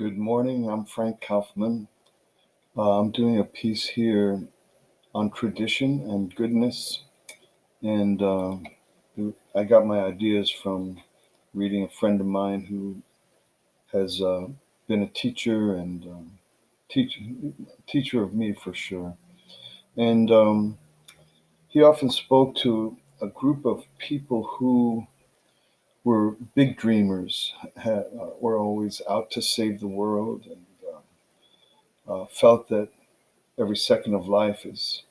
Good morning. I'm Frank Kaufmann. I'm doing a piece here on tradition and goodness, and I got my ideas from reading a friend of mine who has been a teacher and teach, teacher of me for sure. And he often spoke to a group of people who were big dreamers, were always out to save the world, and felt that every second of life is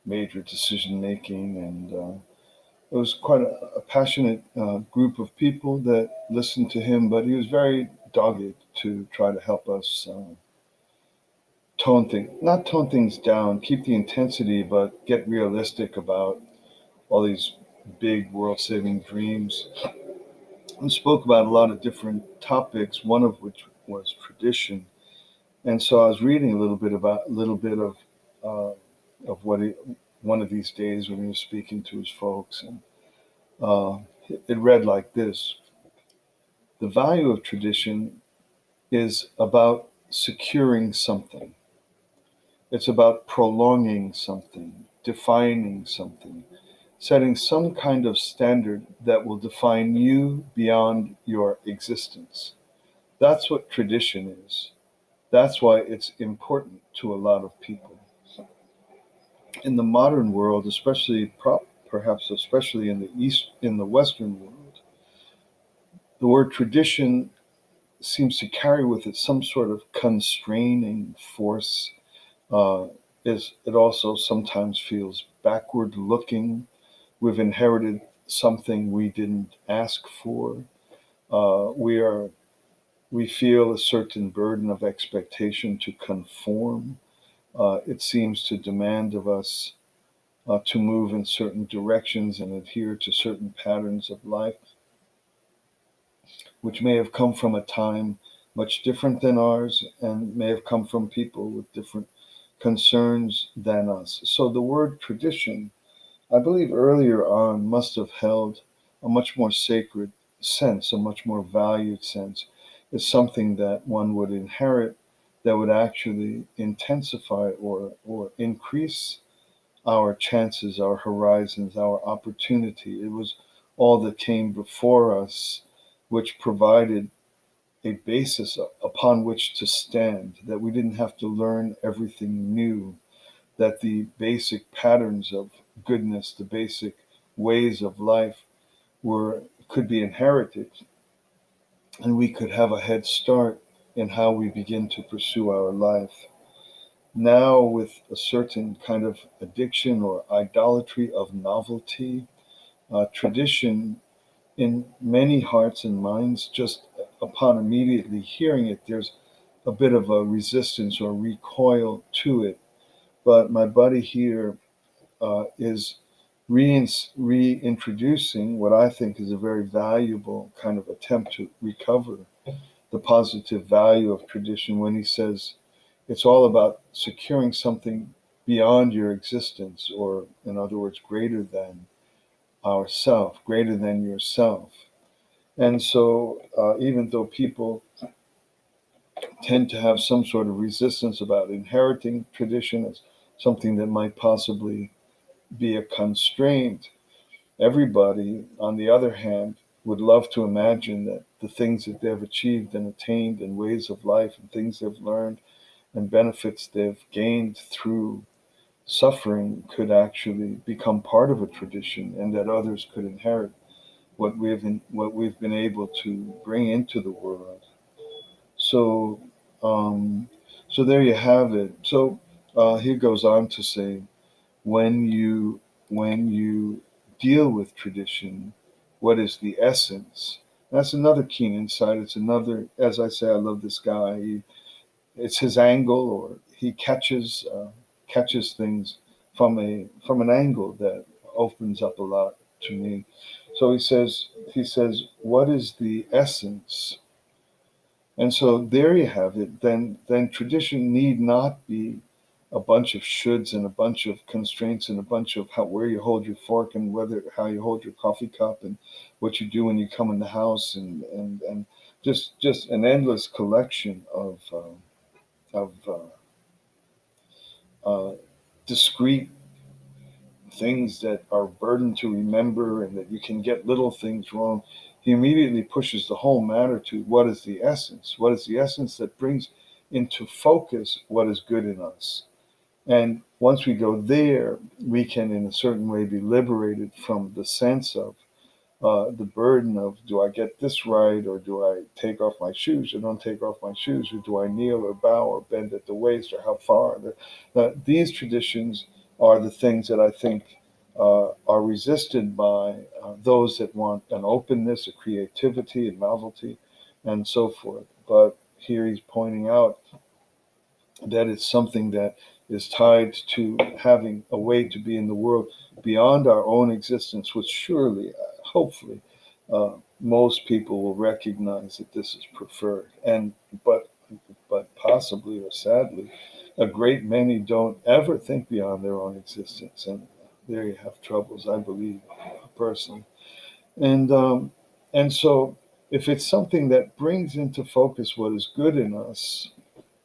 major decision making, and it was quite a passionate group of people that listened to him. But he was very dogged to try to help us not tone things down, keep the intensity, but get realistic about all these big world-saving dreams. And spoke about a lot of different topics, one of which was tradition. And so I was reading a little bit uh, of what he, one of these days when he was speaking to his folks, and uh, it read like this: the value of tradition is about securing something. It's about prolonging something, defining something, setting some kind of standard that will define you beyond your existence. That's what tradition is. That's why it's important to a lot of people. In the modern world, perhaps especially in the Western world, the word tradition seems to carry with it some sort of constraining force. Uh, it also sometimes feels backward looking. We've inherited something we didn't ask for. We are we feel a certain burden of expectation to conform. It seems to demand of us to move in certain directions and adhere to certain patterns of life, which may have come from a time much different than ours and may have come from people with different concerns than us. So the word tradition, I believe earlier on, must have held a much more sacred sense, a much more valued sense. It's something that one would inherit that would actually intensify or increase our chances, our horizons, our opportunity. It was all that came before us, which provided a basis upon which to stand, that we didn't have to learn everything new, that the basic patterns of goodness, the basic ways of life were could be inherited, and we could have a head start in how we begin to pursue our life. Now, with a certain kind of addiction or idolatry of novelty, tradition in many hearts and minds, just upon immediately hearing it, there's a bit of a resistance or recoil to it. But my buddy here is reintroducing what I think is a very valuable kind of attempt to recover the positive value of tradition when he says it's all about securing something beyond your existence, or in other words, greater than ourself, greater than yourself. And so, even though people tend to have some sort of resistance about inheriting tradition as something that might possibly be a constraint, everybody, on the other hand, would love to imagine that the things that they've achieved and attained, and ways of life and things they've learned and benefits they've gained through suffering could actually become part of a tradition, and that others could inherit what we've been able to bring into the world. So, um, so there you have it. So he goes on to say, when you deal with tradition, what is the essence? That's another keen insight. It's another, as I say, I love this guy. It's his angle, or he catches things from an angle that opens up a lot to me. So he says, what is the essence? And so there you have it. Then tradition need not be a bunch of shoulds and a bunch of constraints and a bunch of where you hold your fork and how you hold your coffee cup and what you do when you come in the house, and just an endless collection of uh, discrete things that are a burden to remember, and that you can get little things wrong. He immediately pushes the whole matter to what is the essence? What is the essence that brings into focus what is good in us? And once we go there, we can, in a certain way, be liberated from the sense of the burden of, do I get this right, or do I take off my shoes or don't take off my shoes, or do I kneel or bow or bend at the waist, or how far? These traditions are the things that I think are resisted by those that want an openness, a creativity, and novelty, and so forth. But here he's pointing out that it's something that is tied to having a way to be in the world beyond our own existence, which surely, hopefully, most people will recognize that this is preferred. And but possibly or sadly, a great many don't ever think beyond their own existence, and there you have troubles, I believe, personally. And so, if it's something that brings into focus what is good in us,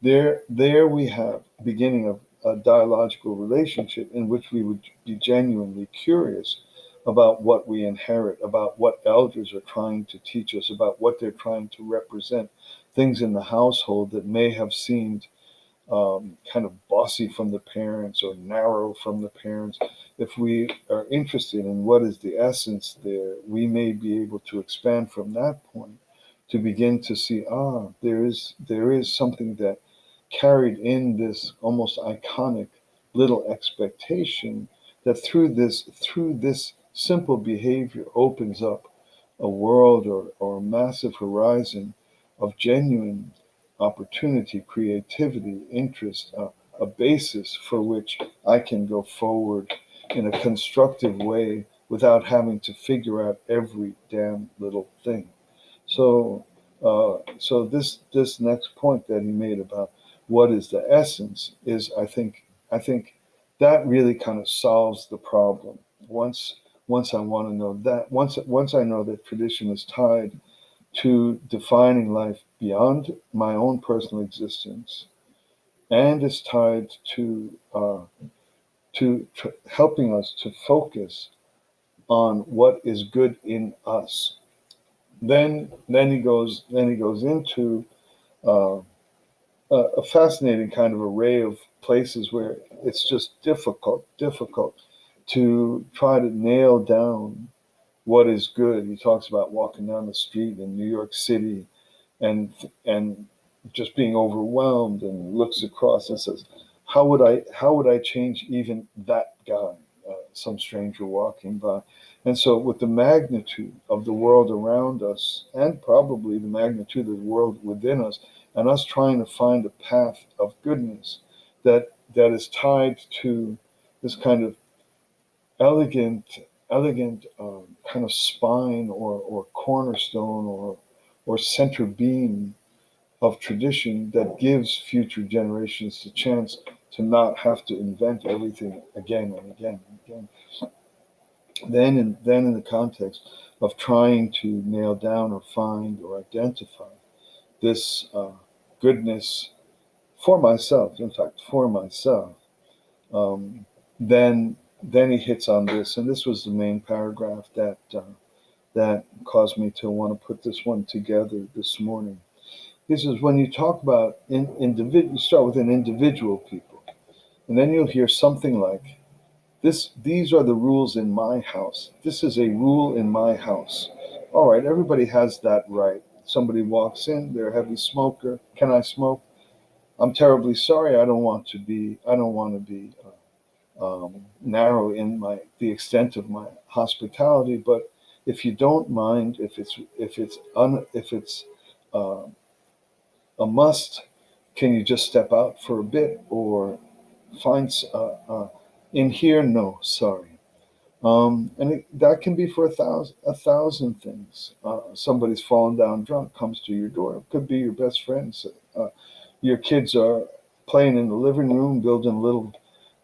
there we have beginning of a dialogical relationship in which we would be genuinely curious about what we inherit, about what elders are trying to teach us, about what they're trying to represent, things in the household that may have seemed kind of bossy from the parents or narrow from the parents. If we are interested in what is the essence there, we may be able to expand from that point to begin to see, there is something that carried in this almost iconic little expectation that through this simple behavior opens up a world, or a massive horizon of genuine opportunity, creativity, interest, a basis for which I can go forward in a constructive way without having to figure out every damn little thing. So this next point that he made about what is the essence is, I think that really kind of solves the problem. Once I want to know that, once I know that tradition is tied to defining life beyond my own personal existence, and is tied to helping us to focus on what is good in us. Then he goes into uh, a fascinating kind of array of places where it's just difficult to try to nail down what is good. He talks about walking down the street in New York City, and just being overwhelmed, and looks across and says, how would I change even that guy, some stranger walking by? And so, with the magnitude of the world around us, and probably the magnitude of the world within us, and us trying to find a path of goodness that is tied to this kind of elegant kind of spine, or cornerstone, or center beam of tradition that gives future generations the chance to not have to invent everything again and again and again. Then in the context of trying to nail down or find or identify this goodness for myself, in fact, for myself, um, then he hits on this, and this was the main paragraph that caused me to want to put this one together this morning. This is when you talk about you start with an individual people, and then you'll hear something like this: these are the rules in my house. This is a rule in my house. All right, everybody has that right. Somebody walks in, they're a heavy smoker. Can I smoke? I'm terribly sorry. I don't want to be narrow in the extent of my hospitality, but if you don't mind, if it's uh, a must, can you just step out for a bit, or find in here? No, sorry. That can be for a thousand things. Somebody's fallen down drunk, comes to your door. It could be your best friends. Your kids are playing in the living room, building a little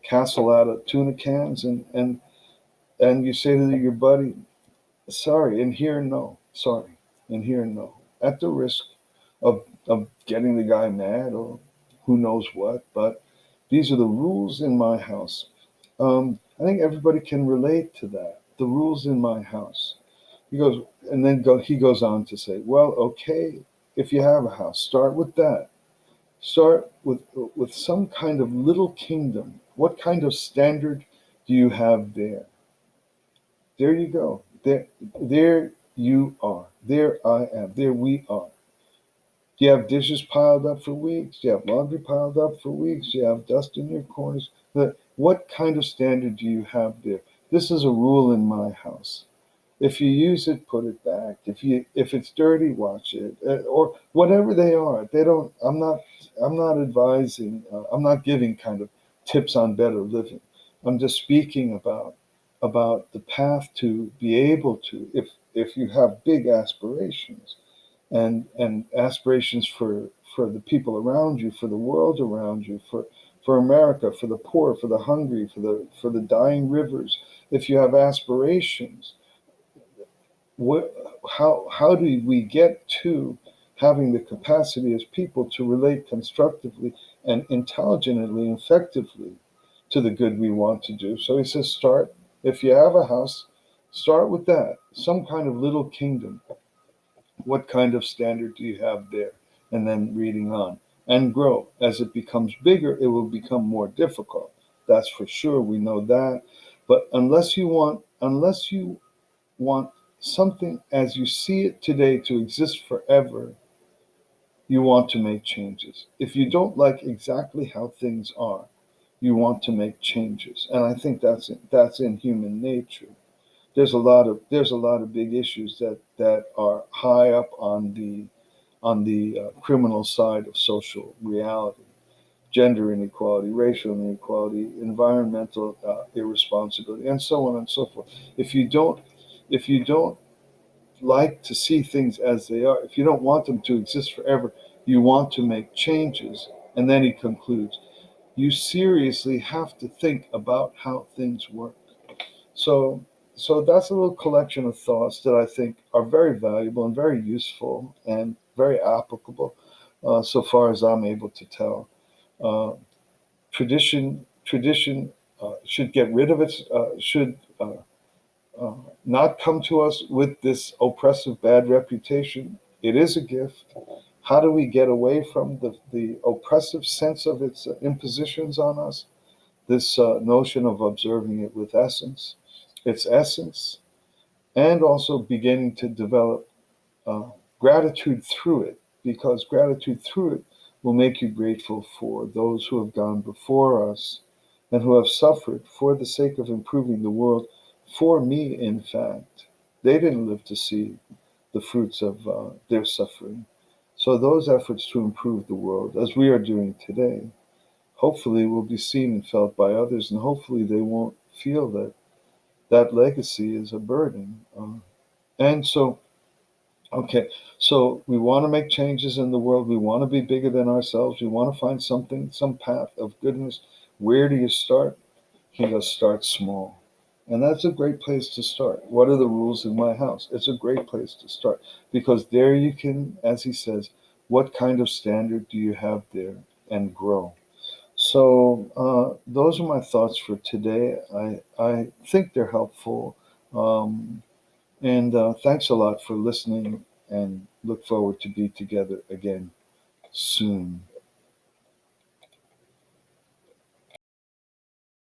castle out of tuna cans, and you say to your buddy, sorry, in here, no, sorry, in here, no, at the risk of getting the guy mad or who knows what. But these are the rules in my house. I think everybody can relate to that. The rules in my house. He goes, and then he goes on to say, well, okay, if you have a house, start with that. Start with some kind of little kingdom. What kind of standard do you have there? There you go. There you are. There I am. There we are. Do you have dishes piled up for weeks? Do you have laundry piled up for weeks? Do you have dust in your corners? What kind of standard do you have there? This is a rule in my house. If you use it, put it back. If it's dirty, wash it, or whatever they are. They don't. I'm not advising. I'm not giving kind of tips on better living. I'm just speaking about the path to be able to. If you have big aspirations, and aspirations for the people around you, for the world around you, for America, for the poor, for the hungry, for the dying rivers. If you have aspirations, what, how do we get to having the capacity as people to relate constructively and intelligently and effectively to the good we want to do? So he says, start, if you have a house, start with that, some kind of little kingdom. What kind of standard do you have there? And then reading on and grow. As it becomes bigger, it will become more difficult. That's for sure. We know that. But unless you want something as you see it today to exist forever, you want to make changes. If you don't like exactly how things are, you want to make changes. And I think that's in human nature. There's a lot of big issues that are high up on the criminal side of social reality: gender inequality, racial inequality, environmental irresponsibility, and so on and so forth. If you don't, if you don't like to see things as they are, if you don't want them to exist forever, you want to make changes. And then he concludes, you seriously have to think about how things work. So, so that's a little collection of thoughts that I think are very valuable and very useful and very applicable, so far as I'm able to tell. Uh, tradition should get rid of its should uh, not come to us with this oppressive bad reputation. It is a gift. How do we get away from the oppressive sense of its impositions on us? This notion of observing it with essence, its essence, and also beginning to develop uh, gratitude through it, because gratitude through it will make you grateful for those who have gone before us and who have suffered for the sake of improving the world. For me, in fact, they didn't live to see the fruits of their suffering. So those efforts to improve the world, as we are doing today, hopefully will be seen and felt by others, and hopefully they won't feel that that legacy is a burden. And so, okay, so we want to make changes in the world. We want to be bigger than ourselves. We want to find something, some path of goodness. Where do you start? You gotta start small. And that's a great place to start. What are the rules in my house? It's a great place to start because there you can, as he says, what kind of standard do you have there, and grow. So those are my thoughts for today. I think they're helpful. And thanks a lot for listening, and look forward to be together again soon.